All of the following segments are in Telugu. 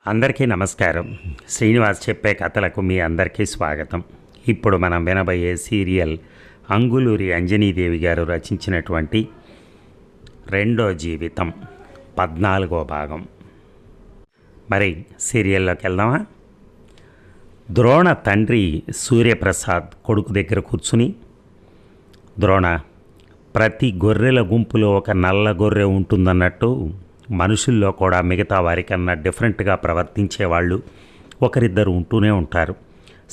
అందరికీ నమస్కారం. శ్రీనివాస్ చెప్పే కథలకు మీ అందరికీ స్వాగతం. ఇప్పుడు మనం వినబోయే సీరియల్ అంగులూరి అంజనీదేవి గారు రచించినటువంటి రెండో జీవితం 14వ భాగం. మరి సీరియల్లోకి వెళ్దామా? ద్రోణ తండ్రి సూర్యప్రసాద్ కొడుకు దగ్గర కూర్చుని, ద్రోణ, ప్రతి గొర్రెల గుంపులో ఒక నల్ల గొర్రె ఉంటుందన్నట్టు మనుషుల్లో కూడా మిగతా వారికన్నా డిఫరెంట్గా ప్రవర్తించేవాళ్ళు ఒకరిద్దరు ఉంటూనే ఉంటారు.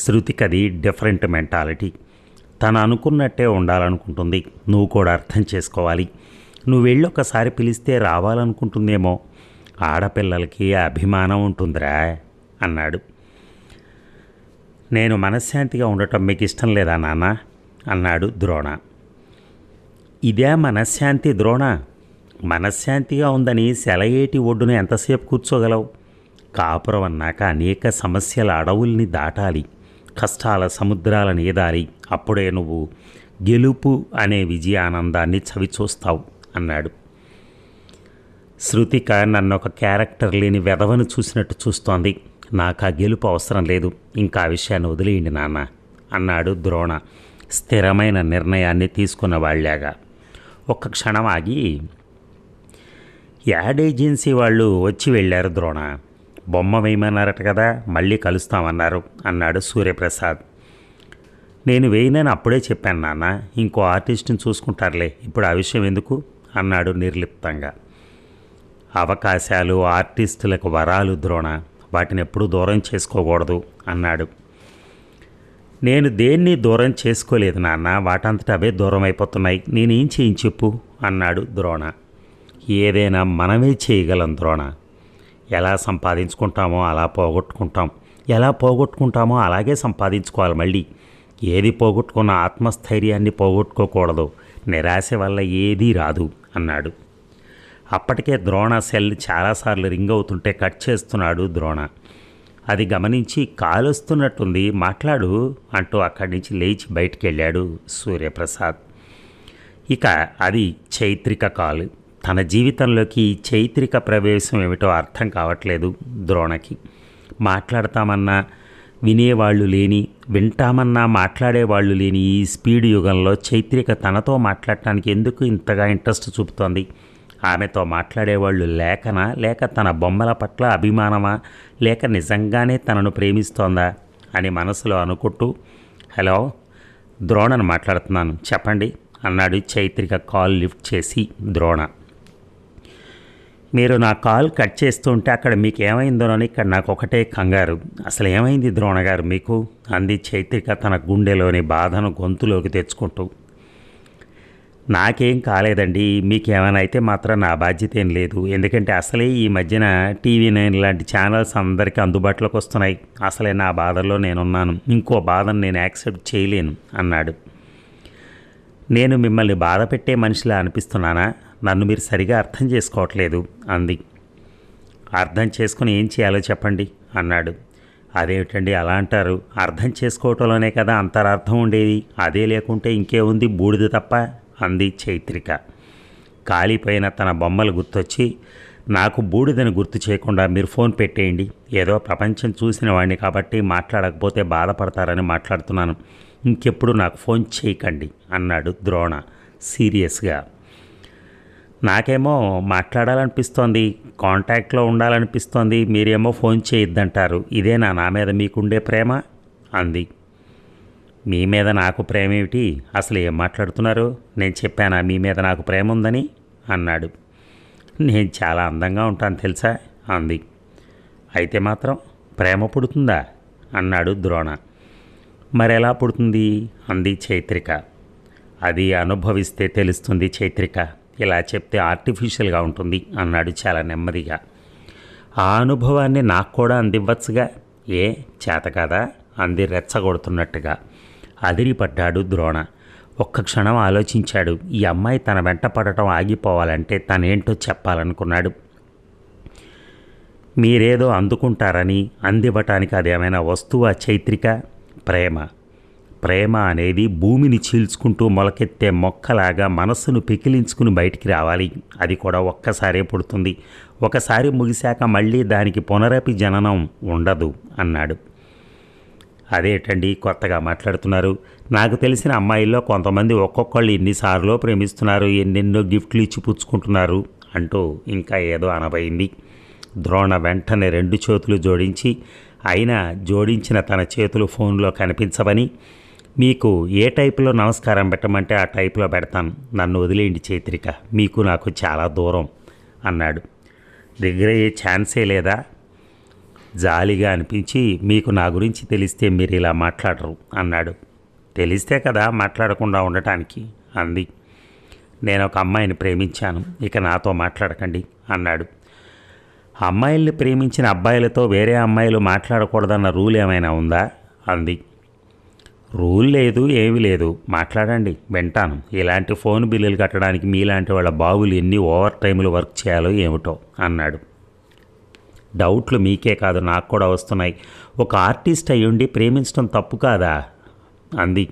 శృతికది డిఫరెంట్ మెంటాలిటీ. తను అనుకున్నట్టే ఉండాలనుకుంటుంది. నువ్వు కూడా అర్థం చేసుకోవాలి. నువ్వు వెళ్ళి ఒకసారి పిలిస్తే రావాలనుకుంటుందేమో. ఆడపిల్లలకి అభిమానం ఉంటుందిరా అన్నాడు. నేను మనశ్శాంతిగా ఉండటం మీకు ఇష్టం లేదా నాన్న అన్నాడు ద్రోణ. ఇదే మనశ్శాంతి ద్రోణ? మనశ్శాంతిగా ఉందని సెలయేటి ఒడ్డున ఎంతసేపు కూర్చోగలవు? కాపురం అన్నాక అనేక సమస్యల అడవుల్ని దాటాలి, కష్టాల సముద్రాలను ఈదాలి. అప్పుడే నువ్వు గెలుపు అనే విజయానందాన్ని చవిచూస్తావు అన్నాడు. శృతిక నన్ను ఒక క్యారెక్టర్ లేని వెధవను చూసినట్టు చూస్తోంది. నాకు ఆ గెలుపు అవసరం లేదు. ఇంకా ఆ విషయాన్ని వదిలేయండి నాన్న అన్నాడు ద్రోణ స్థిరమైన నిర్ణయాన్ని తీసుకున్న వాళ్ళగా. ఒక్క క్షణం ఆగి, యాడ్ ఏజెన్సీ వాళ్ళు వచ్చి వెళ్ళారు ద్రోణ. బొమ్మ వేయమన్నారట కదా, మళ్ళీ కలుస్తామన్నారు అన్నాడు సూర్యప్రసాద్. నేను వేయనని అప్పుడే చెప్పాను నాన్న. ఇంకో ఆర్టిస్ట్ని చూసుకుంటారులే, ఇప్పుడు ఆ విషయం ఎందుకు అన్నాడు నిర్లిప్తంగా. అవకాశాలు ఆర్టిస్టులకు వరాలు ద్రోణ, వాటిని ఎప్పుడూ దూరం చేసుకోకూడదు అన్నాడు. నేను దేన్ని దూరం చేసుకోలేదు నాన్న, వాటంతట అవే దూరం అయిపోతున్నాయి. నేనేం చేయించి చెప్పు అన్నాడు ద్రోణ. ఏదైనా మనమే చేయగలం ద్రోణ. ఎలా సంపాదించుకుంటామో అలా పోగొట్టుకుంటాం, ఎలా పోగొట్టుకుంటామో అలాగే సంపాదించుకోవాలి. మళ్ళీ ఏది పోగొట్టుకున్న ఆత్మస్థైర్యాన్ని పోగొట్టుకోకూడదు. నిరాశ వల్ల ఏదీ రాదు అన్నాడు. అప్పటికే ద్రోణ సెల్ చాలాసార్లు రింగ్ అవుతుంటే కట్ చేస్తున్నాడు ద్రోణ. అది గమనించి కాలుస్తున్నట్టుంది, మాట్లాడు అంటూ అక్కడి నుంచి లేచి బయటికి వెళ్ళాడు సూర్యప్రసాద్. ఇక అది చైత్రిక కాలు. తన జీవితంలోకి చైత్రిక ప్రవేశం ఏమిటో అర్థం కావట్లేదు ద్రోణకి. మాట్లాడతామన్నా వినేవాళ్ళు లేని, వింటామన్నా మాట్లాడేవాళ్ళు లేని ఈ స్పీడ్ యుగంలో చైత్రిక తనతో మాట్లాడటానికి ఎందుకు ఇంతగా ఇంట్రెస్ట్ చూపుతోంది? ఆమెతో మాట్లాడేవాళ్ళు లేకనా, లేక తన బొమ్మల పట్ల అభిమానమా, లేక నిజంగానే తనను ప్రేమిస్తోందా అని మనసులో అనుకుంటూ, హలో, ద్రోణను మాట్లాడుతున్నాను, చెప్పండి అన్నాడు చైత్రిక కాల్ లిఫ్ట్ చేసి. ద్రోణ, మీరు నా కాల్ కట్ చేస్తుంటే అక్కడ మీకు ఏమైందోనని ఇక్కడ నాకు ఒకటే కంగారు. అసలు ఏమైంది ద్రోణ గారు మీకు అంది చైత్రిక తన గుండెలోని బాధను గొంతులోకి తెచ్చుకుంటూ. నాకేం కాలేదండి, మీకేమైనా అయితే మాత్రం నా బాధ్యత ఏం లేదు. ఎందుకంటే అసలే ఈ మధ్యన TV9 లాంటి ఛానల్స్ అందరికీ అందుబాటులోకి వస్తున్నాయి. అసలే నా బాధల్లో నేనున్నాను. ఇంకో బాధను నేను యాక్సెప్ట్ చేయలేను అన్నాడు. నేను మిమ్మల్ని బాధ పెట్టే మనిషిలా అనిపిస్తున్నానా? నన్ను మీరు సరిగా అర్థం చేసుకోవట్లేదు అంది. అర్థం చేసుకుని ఏం చేయాలో చెప్పండి అన్నాడు. అదేమిటండి అలా అంటారు? అర్థం చేసుకోవటంలోనే కదా అంతరార్థం ఉండేది. అదే లేకుంటే ఇంకే ఉంది, బూడిద తప్ప అంది చైత్రిక. కాలిపోయిన తన బొమ్మలు గుర్తొచ్చి, నాకు బూడిదని గుర్తు చేయకుండా మీరు ఫోన్ పెట్టేయండి. ఏదో ప్రపంచం చూసిన వాడిని కాబట్టి మాట్లాడకపోతే బాధపడతారని మాట్లాడుతున్నాను. ఇంకెప్పుడు నాకు ఫోన్ చేయకండి అన్నాడు ద్రోణ సీరియస్గా. నాకేమో మాట్లాడాలనిపిస్తోంది, కాంటాక్ట్లో ఉండాలనిపిస్తోంది, మీరేమో ఫోన్ చేయొద్దంటారు. ఇదేనా నా మీద మీకుండే ప్రేమ అంది. మీ మీద నాకు ప్రేమ ఏమిటి? అసలు ఏం మాట్లాడుతున్నారు? నేను చెప్పానా మీ మీద నాకు ప్రేమ ఉందని అన్నాడు. నేను చాలా అందంగా ఉంటాను తెలుసా అంది. అయితే మాత్రం ప్రేమ పుడుతుందా అన్నాడు ద్రోణ. మరెలా పుడుతుంది అంది చైత్రిక. అది అనుభవిస్తే తెలుస్తుంది చైత్రిక. ఇలా చెప్తే ఆర్టిఫిషియల్గా ఉంటుంది అన్నాడు చాలా నెమ్మదిగా. ఆ అనుభవాన్ని నాకు కూడా అందివ్వచ్చుగా, ఏ చేత కాదా అంది రెచ్చగొడుతున్నట్టుగా. అదిరిపడ్డాడు ద్రోణ. ఒక్క క్షణం ఆలోచించాడు. ఈ అమ్మాయి తన వెంట పడటం ఆగిపోవాలంటే తనేంటో చెప్పాలనుకున్నాడు. మీరేదో అందుకుంటారని, అందివ్వటానికి అదేమైనా వస్తువా చైత్రిక? ప్రేమ. ప్రేమ అనేది భూమిని చీల్చుకుంటూ మొలకెత్తే మొక్కలాగా మనస్సును పెకిలించుకుని బయటికి రావాలి. అది కూడా ఒక్కసారే పుడుతుంది. ఒకసారి ముగిశాక మళ్ళీ దానికి పునరపి జననం ఉండదు అన్నాడు. అదేటండి కొత్తగా మాట్లాడుతున్నారు? నాకు తెలిసిన అమ్మాయిల్లో కొంతమంది ఒక్కొక్కళ్ళు ఎన్నిసార్లు ప్రేమిస్తున్నారు, ఎన్నెన్నో గిఫ్ట్లు ఇచ్చి పుచ్చుకుంటున్నారు అంటూ ఇంకా ఏదో అనబోయింది. ద్రోణ వెంటనే 2 చేతులు జోడించి, అయినా జోడించిన తన చేతులు ఫోన్లో కనిపించవని, మీకు ఏ టైపులో నమస్కారం పెట్టమంటే ఆ టైపులో పెడతాను, నన్ను వదిలేయండి చైత్రిక, మీకు నాకు చాలా దూరం అన్నాడు. దగ్గర ఏ ఛాన్సే లేదా? జాలిగా అనిపించి, మీకు నా గురించి తెలిస్తే మీరు ఇలా మాట్లాడరు అన్నాడు. తెలిస్తే కదా మాట్లాడకుండా ఉండటానికి అంది. నేను ఒక అమ్మాయిని ప్రేమించాను, ఇక నాతో మాట్లాడకండి అన్నాడు. అమ్మాయిల్ని ప్రేమించిన అబ్బాయిలతో వేరే అమ్మాయిలు మాట్లాడకూడదన్న రూల్ ఏమైనా ఉందా అంది. రూల్ లేదు, ఏమీ లేదు, మాట్లాడండి వింటాను. ఇలాంటి ఫోన్ బిల్లులు కట్టడానికి మీలాంటి వాళ్ళ బాబులు ఎన్ని ఓవర్ టైములు వర్క్ చేయాలో ఏమిటో అన్నాడు. డౌట్లు మీకే కాదు నాకు కూడా వస్తున్నాయి. ఒక ఆర్టిస్ట్ అయ్యుండి ప్రేమించడం తప్పు కాదా అంది.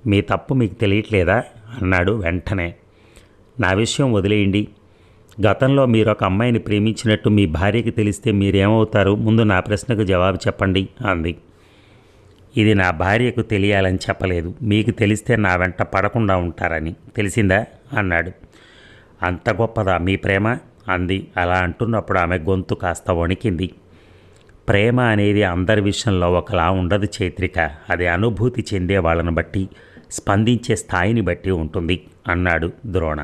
మీ తప్పు మీకు తెలియట్లేదా అన్నాడు వెంటనే. నా విషయం వదిలేయండి. గతంలో మీరు ఒక అమ్మాయిని ప్రేమించినట్టు మీ భార్యకి తెలిస్తే మీరేమవుతారు? ముందు నా ప్రశ్నకు జవాబు చెప్పండి అంది. ఇది నా భార్యకు తెలియాలని చెప్పలేదు, మీకు తెలిస్తే నా వెంట పడకుండా ఉంటారని. తెలిసిందా అన్నాడు. అంత గొప్పదా మీ ప్రేమ అంది. అలా అంటున్నప్పుడు ఆమె గొంతు కాస్త వణికింది. ప్రేమ అనేది అందరి విషయంలో ఒకలా ఉండదు చైత్రిక, అది అనుభూతి చెందే వాళ్ళని బట్టి, స్పందించే స్థాయిని బట్టి ఉంటుంది అన్నాడు ద్రోణ.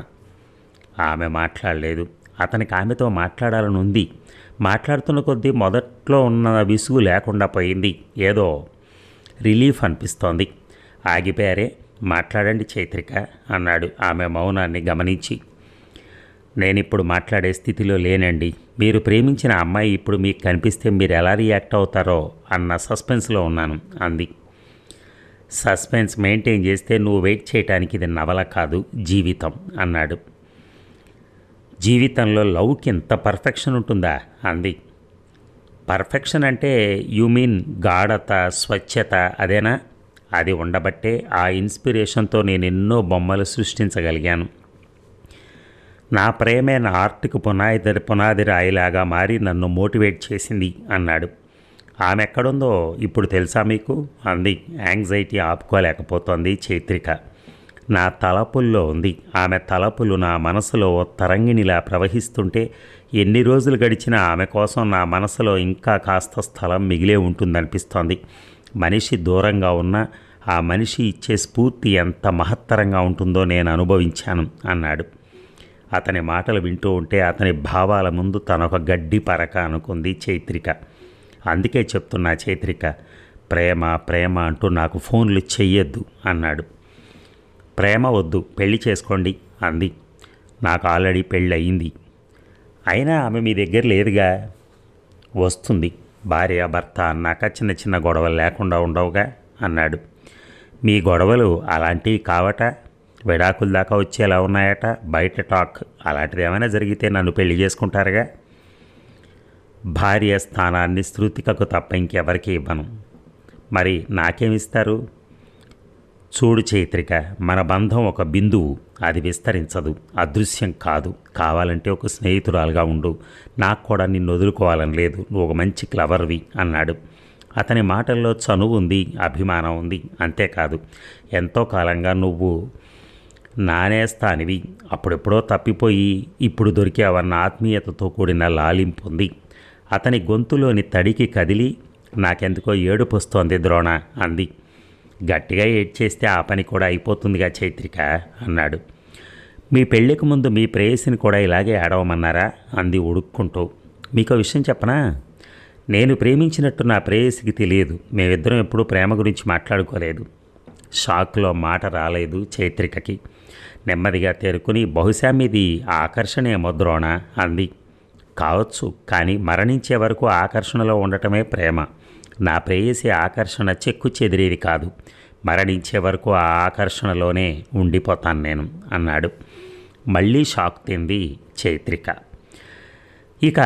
ఆమె మాట్లాడలేదు. అతనికి ఆమెతో మాట్లాడాలని ఉంది. మాట్లాడుతున్న కొద్దీ మొదట్లో ఉన్న విసుగు లేకుండా పోయింది. ఏదో రిలీఫ్ అనిపిస్తోంది. ఆగిపోయారే, మాట్లాడండి చైత్రిక అన్నాడు ఆమె మౌనాన్ని గమనించి. నేనిప్పుడు మాట్లాడే స్థితిలో లేనండి. మీరు ప్రేమించిన అమ్మాయి ఇప్పుడు మీకు కనిపిస్తే మీరు ఎలా రియాక్ట్ అవుతారో అన్న సస్పెన్స్లో ఉన్నాను అంది. సస్పెన్స్ మెయింటైన్ చేస్తే నువ్వు వెయిట్ చేయడానికి ఇది నవల కాదు, జీవితం అన్నాడు. జీవితంలో లవ్కి ఇంత పర్ఫెక్షన్ ఉంటుందా అంది. పర్ఫెక్షన్ అంటే యు మీన్ గాఢత, స్వచ్ఛత అదేనా? అది ఉండబట్టే ఆ ఇన్స్పిరేషన్తో నేను ఎన్నో బొమ్మలు సృష్టించగలిగాను. నా ప్రేమే నా ఆర్ట్కి పునాది రాయిలాగా మారి నన్ను మోటివేట్ చేసింది అన్నాడు. ఆమె ఎక్కడుందో ఇప్పుడు తెలుసా మీకు అంది. యాంగ్జైటీ ఆపుకోలేకపోతోంది చైత్రిక. నా తలపుల్లో ఉంది. ఆమె తలపులు నా మనసులో తరంగిణిలా ప్రవహిస్తుంటే ఎన్ని రోజులు గడిచినా ఆమె కోసం నా మనసులో ఇంకా కాస్త స్థలం మిగిలే ఉంటుందనిపిస్తోంది. మనిషి దూరంగా ఉన్నా ఆ మనిషి ఇచ్చే స్ఫూర్తి ఎంత మహత్తరంగా ఉంటుందో నేను అనుభవించాను అన్నాడు. అతని మాటలు వింటూ ఉంటే అతని భావాల ముందు తనొక గడ్డి పరక అనుకుంది చైత్రిక. అందుకే చెప్తున్నా చైత్రిక, ప్రేమ ప్రేమ అంటూ నాకు ఫోన్లు చెయ్యొద్దు అన్నాడు. ప్రేమ వద్దు, పెళ్లి చేసుకోండి అంది. నాకు ఆల్రెడీ పెళ్ళి అయింది. అయినా ఆమె మీ దగ్గర లేదుగా. వస్తుంది. భార్య భర్త అన్నాక చిన్న చిన్న గొడవలు లేకుండా ఉండవుగా అన్నాడు. మీ గొడవలు అలాంటివి కావట, విడాకుల దాకా వచ్చేలా ఉన్నాయట. బయట టాక్ అలాంటిది ఏమైనా జరిగితే నన్ను పెళ్లి చేసుకుంటారుగా. భార్య స్థానాన్ని శృతికకు తప్ప ఇంకెవరికి ఇవ్వను. మరి నాకేమిస్తారు? చూడు చైత్రిక, మన బంధం ఒక బిందువు, అది విస్తరించదు, అదృశ్యం కాదు. కావాలంటే ఒక స్నేహితురాలుగా ఉండు. నాకు కూడా నిన్ను వదులుకోవాలని లేదు. నువ్వు ఒక మంచి క్లవర్వి అన్నాడు. అతని మాటల్లో చనువు ఉంది, అభిమానం ఉంది. అంతేకాదు, ఎంతో కాలంగా నువ్వు నానేస్తానివి, అప్పుడెప్పుడో తప్పిపోయి ఇప్పుడు దొరికావన్న ఆత్మీయతతో కూడిన లాలింపు ఉంది. అతని గొంతులోని తడికి కదిలి, నాకెందుకో ఏడుపు వస్తోంది ద్రోణ అంది. గట్టిగా ఏడ్చేస్తే ఆ పని కూడా అయిపోతుందిగా చైత్రిక అన్నాడు. మీ పెళ్ళికి ముందు మీ ప్రేయసిని కూడా ఇలాగే ఏడవమన్నారా అంది ఉడుక్కుంటూ. మీకో విషయం చెప్పనా? నేను ప్రేమించినట్టు నా ప్రేయసికి తెలియదు. మేమిద్దరం ఎప్పుడూ ప్రేమ గురించి మాట్లాడుకోలేదు. షాక్లో మాట రాలేదు చైత్రికకి. నెమ్మదిగా తేరుకుని, బహుశా మీది ఆకర్షణేమో ద్రోణ అంది. కావచ్చు, కానీ మరణించే వరకు ఆకర్షణలో ఉండటమే ప్రేమ. నా ప్రేయసి ఆకర్షణ చెక్కు చెదిరేది కాదు. మరణించే వరకు ఆ ఆకర్షణలోనే ఉండిపోతాను నేను అన్నాడు. మళ్ళీ షాక్ తింది చైత్రిక. ఇక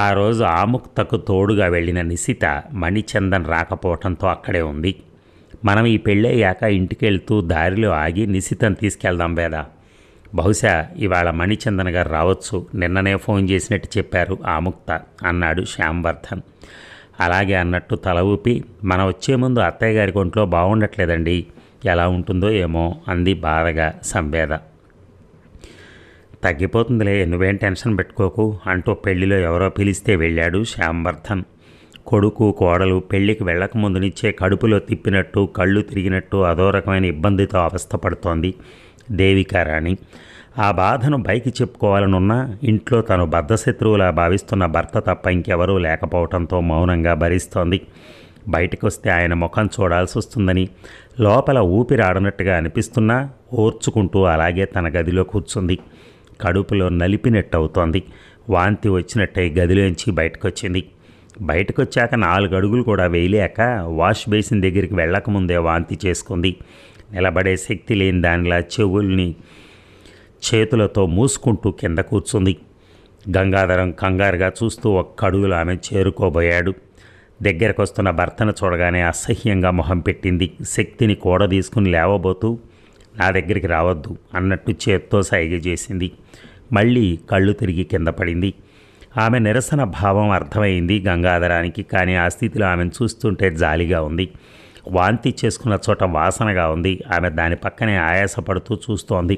ఆ రోజు ఆముక్తకు తోడుగా వెళ్ళిన నిశిత మణిచందన్ రాకపోవటంతో అక్కడే ఉంది. మనం ఈ పెళ్ళయ్యాక ఇంటికి వెళ్తూ దారిలో ఆగి నిశితం తీసుకెళ్దాం వేదా. బహుశా ఇవాళ మణిచందన్ గారు రావచ్చు, నిన్ననే ఫోన్ చేసినట్టు చెప్పారు ఆముక్త అన్నాడు శ్యాంవర్ధన్. అలాగే అన్నట్టు తల ఊపి, మనం వచ్చే ముందు అత్తయ్య గారి ఒంట్లో బాగుండట్లేదండి, ఎలా ఉంటుందో ఏమో అంది బాధగా సంవేద. తగ్గిపోతుందిలే, నువ్వేం టెన్షన్ పెట్టుకోకు అంటూ పెళ్లిలో ఎవరో పిలిస్తే వెళ్ళాడు శ్యాంవర్ధన్. కొడుకు కోడలు పెళ్లికి వెళ్ళక ముందు నుంచే కడుపులో తిప్పినట్టు కళ్ళు తిరిగినట్టు అదో రకమైన ఇబ్బందితో అవస్థపడుతోంది దేవికారాణి. ఆ బాధను బయకి చెప్పుకోవాలనున్నా ఇంట్లో తను బద్ధశత్రువులా భావిస్తున్న భర్త తప్ప ఇంకెవరూ లేకపోవడంతో మౌనంగా భరిస్తోంది. బయటకు వస్తే ఆయన ముఖం చూడాల్సి వస్తుందని లోపల ఊపిరాడనట్టుగా అనిపిస్తున్నా ఓర్చుకుంటూ అలాగే తన గదిలో కూర్చుంది. కడుపులో నలిపినట్టు అవుతోంది. వాంతి వచ్చినట్టయి గదిలోంచి బయటకొచ్చింది. బయటకొచ్చాక 4 అడుగులు కూడా వేయలేక వాష్ బేసిన్ దగ్గరికి వెళ్ళకముందే వాంతి చేసుకుంది. నిలబడే శక్తి లేని దానిలా చెవుల్ని చేతులతో మూసుకుంటూ కింద కూర్చుంది. గంగాధరం కంగారుగా చూస్తూ ఒక్క అడుగులు ఆమె చేరుకోబోయాడు. దగ్గరకు వస్తున్న భర్తను చూడగానే అసహ్యంగా మొహం పెట్టింది. శక్తిని కూడ తీసుకుని లేవబోతూ, నా దగ్గరికి రావద్దు అన్నట్టు చేత్తో సైగ చేసింది. మళ్ళీ కళ్ళు తిరిగి కింద పడింది. ఆమె నిరసన భావం అర్థమైంది గంగాధరానికి. కానీ ఆ స్థితిలో ఆమెను చూస్తుంటే జాలిగా ఉంది. వాంతి చేసుకున్న చోట వాసనగా ఉంది. ఆమె దాని పక్కనే ఆయాసపడుతూ చూస్తోంది.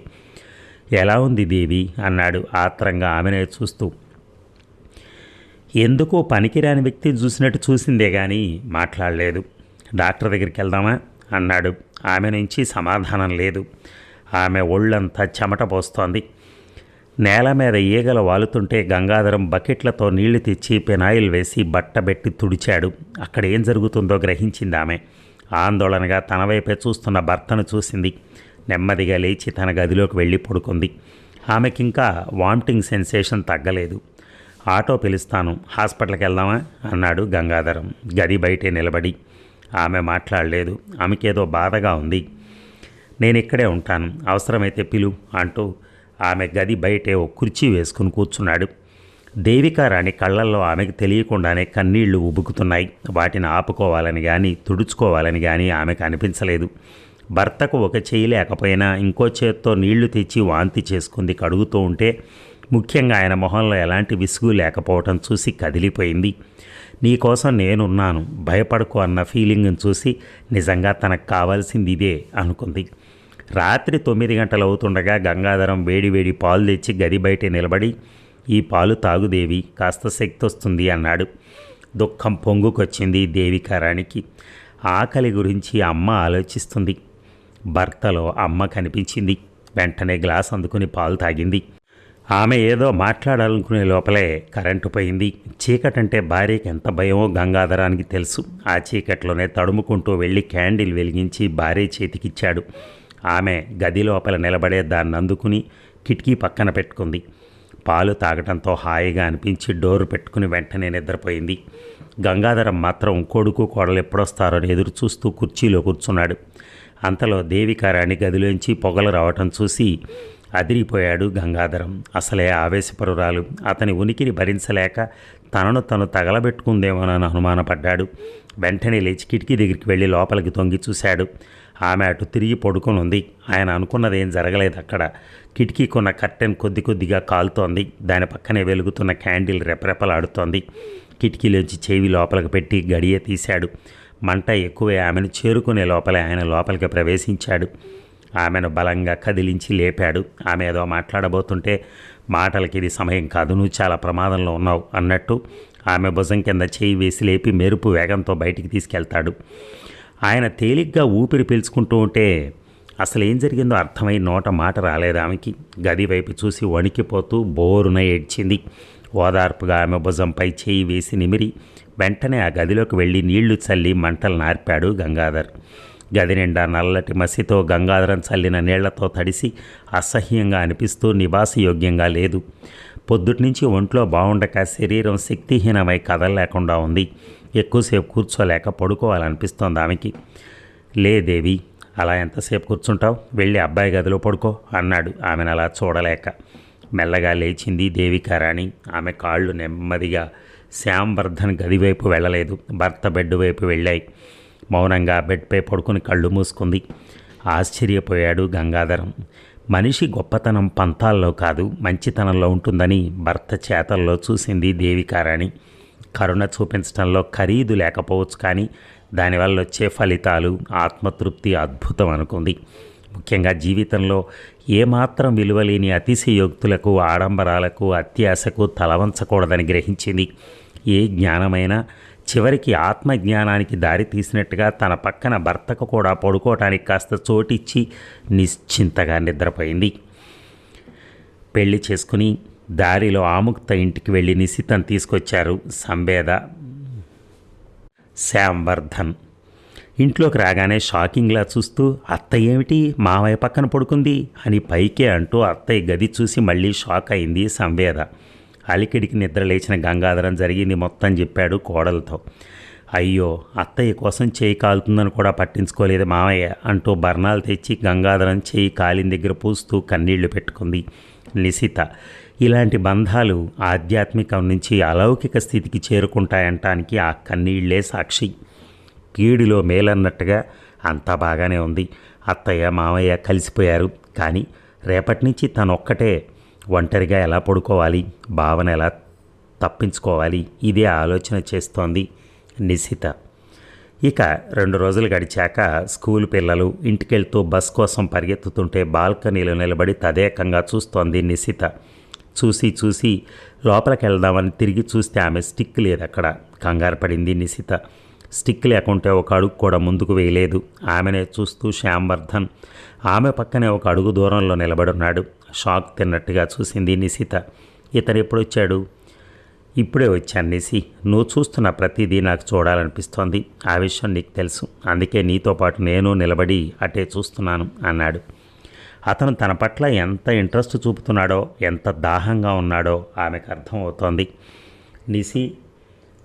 ఎలా ఉంది దేవి అన్నాడు ఆత్రంగా ఆమెనే చూస్తూ. ఎందుకో పనికిరాని వ్యక్తిని చూసినట్టు చూసిందే కానీ మాట్లాడలేదు. డాక్టర్ దగ్గరికి వెళ్దామా అన్నాడు. ఆమె నుంచి సమాధానం లేదు. ఆమె ఒళ్ళంతా చెమట పోస్తోంది. నేల మీద ఈగలు వాలుతుంటే గంగాధరం బకెట్లతో నీళ్లు తెచ్చి పెనాయిల్ వేసి బట్టబెట్టి తుడిచాడు. అక్కడ ఏం జరుగుతుందో గ్రహించింది ఆమె. ఆందోళనగా తన వైపే చూస్తున్న భర్తను చూసింది. నెమ్మదిగా లేచి తన గదిలోకి వెళ్ళి పడుకుంది. ఆమెకింకా వామిటింగ్ సెన్సేషన్ తగ్గలేదు. ఆటో పిలుస్తాను, హాస్పిటల్కి వెళ్దామా అన్నాడు గంగాధరం గది బయటే నిలబడి. ఆమె మాట్లాడలేదు. ఆమెకేదో బాధగా ఉంది. నేను ఇక్కడే ఉంటాను, అవసరమైతే పిలు అంటూ ఆమె గది బయటే ఓ కుర్చీ వేసుకుని కూర్చున్నాడు. దేవికారాణి కళ్ళల్లో ఆమెకు తెలియకుండానే కన్నీళ్లు ఉబుకుతున్నాయి. వాటిని ఆపుకోవాలని కానీ తుడుచుకోవాలని కానీ ఆమెకు అనిపించలేదు. భర్తకు ఒక చేయి లేకపోయినా ఇంకో చేత్తో నీళ్లు తెచ్చి వాంతి చేసుకుంది కడుగుతూ ఉంటే, ముఖ్యంగా ఆయన మొహంలో ఎలాంటి విసుగు లేకపోవటం చూసి కదిలిపోయింది. నీకోసం నేనున్నాను, భయపడకు అన్న ఫీలింగ్ని చూసి నిజంగా తనకు కావాల్సింది ఇదే అనుకుంది. రాత్రి 9 గంటలు అవుతుండగా గంగాధరం వేడివేడి పాలు తెచ్చి గది బయట నిలబడి, ఈ పాలు తాగుదేవి, కాస్త శక్తి వస్తుంది అన్నాడు. దుఃఖం పొంగుకొచ్చింది దేవికారానికి. ఆకలి గురించి అమ్మ ఆలోచిస్తుంది. భర్తలో అమ్మ కనిపించింది. వెంటనే గ్లాస్ అందుకుని పాలు తాగింది. ఆమె ఏదో మాట్లాడాలనుకునే లోపలే కరెంటు పోయింది. చీకటంటే భార్యకి ఎంత భయమో గంగాధరానికి తెలుసు. ఆ చీకట్లోనే తడుముకుంటూ వెళ్ళి క్యాండిల్ వెలిగించి భార్య చేతికిచ్చాడు. ఆమె గది లోపల నిలబడే దాన్ని అందుకుని కిటికీ పక్కన పెట్టుకుంది. పాలు తాగటంతో హాయిగా అనిపించి డోరు పెట్టుకుని వెంటనే నిద్రపోయింది. గంగాధరం మాత్రం కొడుకు కోడలు ఎప్పుడొస్తారో ఎదురు చూస్తూ కుర్చీలో కూర్చున్నాడు. అంతలో దేవికారాణి గదిలోంచి పొగలు రావటం చూసి అదిరిపోయాడు గంగాధరం. అసలే ఆవేశపరురాలు. అతని ఉనికిని భరించలేక తనను తను తగలబెట్టుకుందేమోనని అనుమానపడ్డాడు. వెంటనే లేచి కిటికీ దగ్గరికి వెళ్ళి లోపలికి తొంగి చూశాడు. ఆమె అటు తిరిగి పడుకొని ఉంది. ఆయన అనుకున్నదేం జరగలేదు అక్కడ. కిటికీకున్న కర్టెన్ కొద్ది కొద్దిగా కాలుతోంది. దాని పక్కనే వెలుగుతున్న క్యాండిల్ రెపరెపలాడుతోంది. కిటికీలోంచి చెవి లోపలికి పెట్టి గడియ తీశాడు. మంట ఎక్కువే ఆమెను చేరుకునే లోపలే ఆయన లోపలికి ప్రవేశించాడు. ఆమెను బలంగా కదిలించి లేపాడు. ఆమె ఏదో మాట్లాడబోతుంటే, మాటలకి ఇది సమయం కాదు, నువ్వు చాలా ప్రమాదంలో ఉన్నావు అన్నట్టు ఆమె భుజం కింద చేయి వేసి లేపి మెరుపు వేగంతో బయటికి తీసుకెళ్తాడు. ఆయన తేలిగ్గా ఊపిరి పీల్చుకుంటూ ఉంటే అసలు ఏం జరిగిందో అర్థమై నోట మాట రాలేదు ఆమెకి. గది వైపు చూసి వణికిపోతూ బోరున ఏడ్చింది. ఓదార్పుగా ఆమె భుజంపై చేయి వేసి నిమిరి వెంటనే ఆ గదిలోకి వెళ్ళి నీళ్లు చల్లి మంటలు నార్పాడు గంగాధర్. గది నిండా నల్లటి మసితో గంగాధరం చల్లిన నీళ్లతో తడిసి అసహ్యంగా అనిపిస్తూ నివాసయోగ్యంగా లేదు. పొద్దుట్నుంచి ఒంట్లో బాగుండక శరీరం శక్తిహీనమై కదలలేకుండా ఉంది. ఎక్కువసేపు కూర్చోలేక పడుకోవాలనిపిస్తోంది ఆమెకి. లేదేవి, అలా ఎంతసేపు కూర్చుంటావు, వెళ్ళి అబ్బాయి గదిలో పడుకో అన్నాడు ఆమెను అలా చూడలేక. మెల్లగా లేచింది దేవికారాణి. ఆమె కాళ్ళు నెమ్మదిగా శ్యాంవర్ధన్ గది వైపు వెళ్ళలేదు, భర్త బెడ్ వైపు వెళ్ళాయి. మౌనంగా బెడ్పై పడుకుని కళ్ళు మూసుకుంది. ఆశ్చర్యపోయాడు గంగాధరం. మనిషి గొప్పతనం పంతాల్లో కాదు, మంచితనంలో ఉంటుందని భర్త చేతల్లో చూసింది దేవికారాణి. కరుణ చూపించడంలో ఖరీదు లేకపోవచ్చు, కానీ దానివల్ల వచ్చే ఫలితాలు, ఆత్మతృప్తి అద్భుతం అనుకుంది. ముఖ్యంగా జీవితంలో ఏమాత్రం విలువలేని అతిశయోక్తులకు, ఆడంబరాలకు, అత్యాశకు తలవంచకూడదని గ్రహించింది. ఏ జ్ఞానమైనా చివరికి ఆత్మజ్ఞానానికి దారి తీసినట్టుగా తన పక్కన భర్తకు కూడా పడుకోవటానికి కాస్త చోటిచ్చి నిశ్చింతగా నిద్రపోయింది. పెళ్లి చేసుకుని దారిలో ఆముక్త ఇంటికి వెళ్ళి నిశితం తీసుకొచ్చారు సంవేద, శ్యాంవర్ధన్. ఇంట్లోకి రాగానే షాకింగ్లా చూస్తూ, అత్తయ్య ఏమిటి మావయ్య పక్కన పడుకుంది అని పైకే అంటూ అత్తయ్య గది చూసి మళ్ళీ షాక్ అయింది సంవేద. అలికిడికి నిద్ర లేచిన గంగాధరం జరిగింది మొత్తం చెప్పాడు కోడలతో. అయ్యో, అత్తయ్య కోసం చేయి కాలుతుందని కూడా పట్టించుకోలేదు మావయ్య అంటూ బర్ణాలు తెచ్చి గంగాధరం చేయి కాలిన దగ్గర పూస్తూ కన్నీళ్లు పెట్టుకుంది నిశిత. ఇలాంటి బంధాలు ఆధ్యాత్మికం నుంచి అలౌకిక స్థితికి చేరుకుంటాయంటానికి ఆ కన్నీళ్లే సాక్షి. కీడులో మేలన్నట్టుగా అంతా బాగానే ఉంది. అత్తయ్య మామయ్య కలిసిపోయారు, కానీ రేపటి నుంచి తనొక్కటే ఒంటరిగా ఎలా పడుకోవాలి, భావన ఎలా తప్పించుకోవాలి, ఇదే ఆలోచన చేస్తోంది నిశిత. ఇక 2 రోజులు గడిచాక స్కూల్ పిల్లలు ఇంటికెళ్తూ బస్ కోసం పరిగెత్తుతుంటే బాల్కనీలో నిలబడి తదేకంగా చూస్తోంది నిశిత. చూసి లోపలికి వెళ్దామని తిరిగి చూస్తే ఆమె స్టిక్ లేదు అక్కడ. కంగారు పడింది నిశిత. స్టిక్ లేకుంటే ఒక అడుగు కూడా ముందుకు వేయలేదు. ఆమెనే చూస్తూ శ్యాంవర్ధన్ ఆమె పక్కనే ఒక అడుగు దూరంలో నిలబడున్నాడు. షాక్ తిన్నట్టుగా చూసింది నిశిత. ఇతను ఎప్పుడు వచ్చాడు? ఇప్పుడే వచ్చాను నిశి. నువ్వు చూస్తున్న ప్రతిదీ నాకు చూడాలనిపిస్తోంది. ఆ విషయం నీకు తెలుసు, అందుకే నీతో పాటు నేను నిలబడి అటే చూస్తున్నాను అన్నాడు. అతను తన పట్ల ఎంత ఇంట్రెస్ట్ చూపుతున్నాడో, ఎంత దాహంగా ఉన్నాడో ఆమెకు అర్థమవుతోంది. నిశి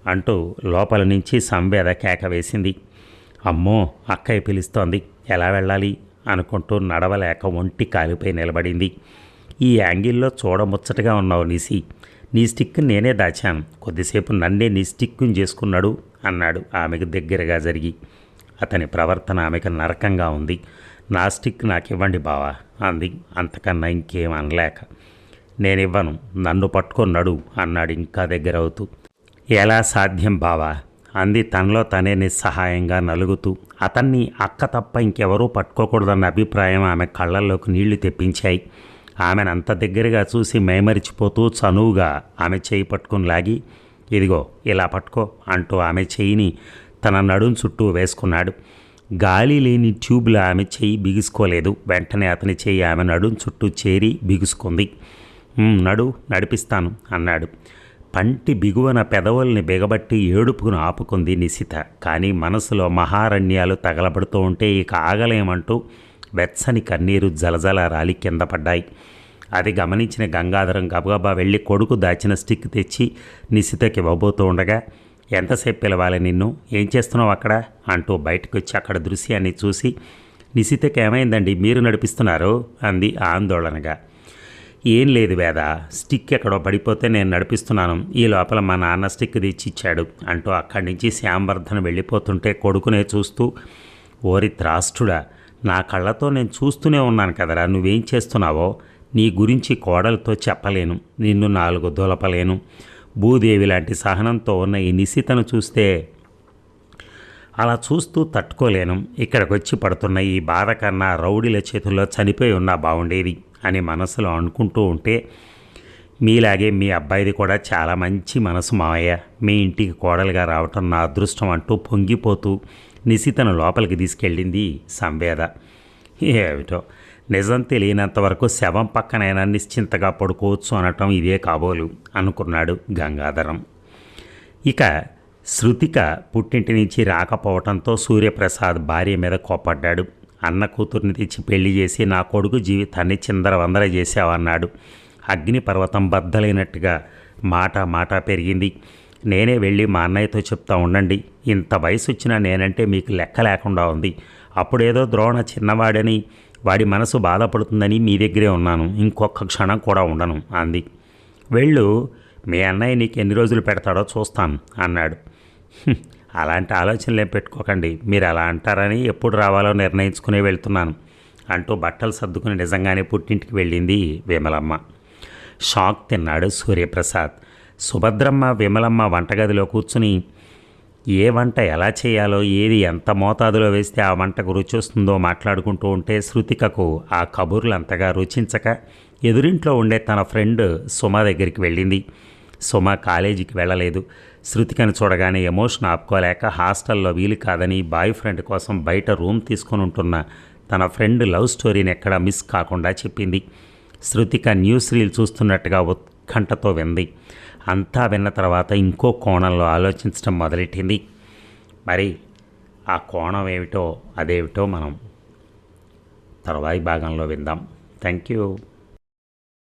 అంటూ లోపల నుంచి సంవేద కేక వేసింది. అమ్మో, అక్కయ్య పిలుస్తోంది, ఎలా వెళ్ళాలి అనుకుంటూ నడవలేక ఒంటి కాలిపై నిలబడింది. ఈ యాంగిల్లో చూడముచ్చటగా ఉన్నావు నిశి. నీ స్టిక్ నేనే దాచాను, కొద్దిసేపు నన్నే నీ స్టిక్ని చేసుకున్నాడు అన్నాడు ఆమెకు దగ్గరగా జరిగి. అతని ప్రవర్తన ఆమెకు నరకంగా ఉంది. నా స్టిక్ నాకు ఇవ్వండి బావా అంది, అంతకన్నా ఇంకేం అనలేక. నేనివ్వను, నన్ను పట్టుకొన్నాడు అన్నాడు ఇంకా దగ్గర అవుతూ. ఎలా సాధ్యం బావా అంది తనలో తనే నిస్సహాయంగా నలుగుతూ. అతన్ని అక్క తప్ప ఇంకెవరూ పట్టుకోకూడదన్న అభిప్రాయం ఆమె కళ్ళల్లోకి నీళ్లు తెప్పించాయి. ఆమెను అంత దగ్గరగా చూసి మైమరిచిపోతూ చనువుగా ఆమె చేయి పట్టుకుని లాగి, ఇదిగో ఇలా పట్టుకో అంటూ ఆమె చేయిని తన నడుం చుట్టూ వేసుకున్నాడు. గాలి లేని ట్యూబ్లో ఆమె చేయి బిగుసుకోలేదు. వెంటనే అతని చేయి ఆమె నడుం చుట్టూ చేరి బిగుసుకుంది. నడిపిస్తాను అన్నాడు. పంటి బిగువన పెదవుల్ని బిగబట్టి ఏడుపును ఆపుకుంది నిశిత. కానీ మనసులో మహారణ్యాలు తగలబడుతూ ఉంటే ఇక ఆగలేమంటూ వెచ్చని కన్నీరు జలజల రాలి కింద పడ్డాయి. అది గమనించిన గంగాధరం గబగబా వెళ్ళి కొడుకు దాచిన స్టిక్ తెచ్చి నిశితకి ఇవ్వబోతూ ఉండగా, ఎంతసేపు పిలవాలి నిన్ను, ఏం చేస్తున్నావు అక్కడ అంటూ బయటకు వచ్చి అక్కడ దృశ్యాన్ని చూసి, నిశితకి ఏమైందండి, మీరు నడిపిస్తున్నారు అంది ఆందోళనగా. ఏం లేదు వేద, స్టిక్ ఎక్కడో పడిపోతే నేను నడిపిస్తున్నాను, ఈ లోపల మా నాన్న స్టిక్ తెచ్చిచ్చాడు అంటూ అక్కడి నుంచి శ్యాంవర్ధన్ వెళ్ళిపోతుంటే కొడుకునే చూస్తూ, ఓరి త్రాష్టుడా, నా కళ్ళతో నేను చూస్తూనే ఉన్నాను కదరా, నువ్వేం చేస్తున్నావో నీ గురించి కోడలతో చెప్పలేను, నిన్ను 4 దొలపలేను. భూదేవి లాంటి సహనంతో ఉన్న ఈ నిశితను చూస్తే అలా చూస్తూ తట్టుకోలేను. ఇక్కడికి వచ్చి పడుతున్న ఈ బాధ కన్నా రౌడీల చేతుల్లో చనిపోయి ఉన్నా బాగుండేది అని మనసులో అనుకుంటూ ఉంటే, మీలాగే మీ అబ్బాయిది కూడా చాలా మంచి మనసు మావయ్య, మీ ఇంటికి కోడలుగా రావటం నా అదృష్టం అంటూ పొంగిపోతూ నిశితను లోపలికి తీసుకెళ్ళింది సంవేద. ఏమిటో నిజం తెలియనంతవరకు శవం పక్కనైనా నిశ్చింతగా పడుకోవచ్చు అనటం ఇదే కాబోలు అనుకున్నాడు గంగాధరం. ఇక శృతిక పుట్టింటి నుంచి రాకపోవడంతో సూర్యప్రసాద్ భార్య మీద కోపడ్డాడు. అన్న కూతుర్ని తెచ్చి పెళ్లి చేసి నా కొడుకు జీవితాన్ని చిందరవందర చేసావన్నాడు. అగ్నిపర్వతం బద్దలైనట్టుగా మాట పెరిగింది. నేనే వెళ్ళి మా అన్నయ్యతో చెప్తా ఉండండి, ఇంత వయసు వచ్చినా నేనంటే మీకు లెక్క లేకుండా ఉంది. అప్పుడేదో ద్రోణ చిన్నవాడని వాడి మనసు బాధపడుతుందని మీ దగ్గరే ఉన్నాను, ఇంకొక క్షణం కూడా ఉండను అంది. వెళ్ళు, మీ అన్నయ్య నీకు ఎన్ని రోజులు పెడతాడో చూస్తాను అన్నాడు. అలాంటి ఆలోచనలు పెట్టుకోకండి, మీరు అలా అంటారని ఎప్పుడు రావాలో నిర్ణయించుకునే వెళ్తున్నాను అంటూ బట్టలు సర్దుకుని నిజంగానే పుట్టింటికి వెళ్ళింది విమలమ్మ. షాక్ తిన్నాడు సూర్యప్రసాద్. సుభద్రమ్మ విమలమ్మ వంటగదిలో కూర్చుని ఏ వంట ఎలా చేయాలో, ఏది ఎంత మోతాదులో వేస్తే ఆ వంటకు రుచి వస్తుందో మాట్లాడుకుంటూ ఉంటే శృతికకు ఆ కబుర్లు అంతగా రుచించక ఎదురింట్లో ఉండే తన ఫ్రెండ్ సుమ దగ్గరికి వెళ్ళింది. సుమ కాలేజీకి వెళ్ళలేదు. శృతికను చూడగానే ఎమోషన్ ఆపుకోలేక హాస్టల్లో వీలు కాదని బాయ్ ఫ్రెండ్ కోసం బయట రూమ్ తీసుకొని ఉంటున్న తన ఫ్రెండ్ లవ్ స్టోరీని ఎక్కడా మిస్ కాకుండా చెప్పింది. శృతిక న్యూస్ రీల్ చూస్తున్నట్టుగా ఉత్కంఠతో వింది. అంతా విన్న తర్వాత ఇంకో కోణంలో ఆలోచించడం మొదలెట్టింది. మరి ఆ కోణం ఏమిటో అదేమిటో మనం తర్వాయి భాగంలో విందాం. Thank you.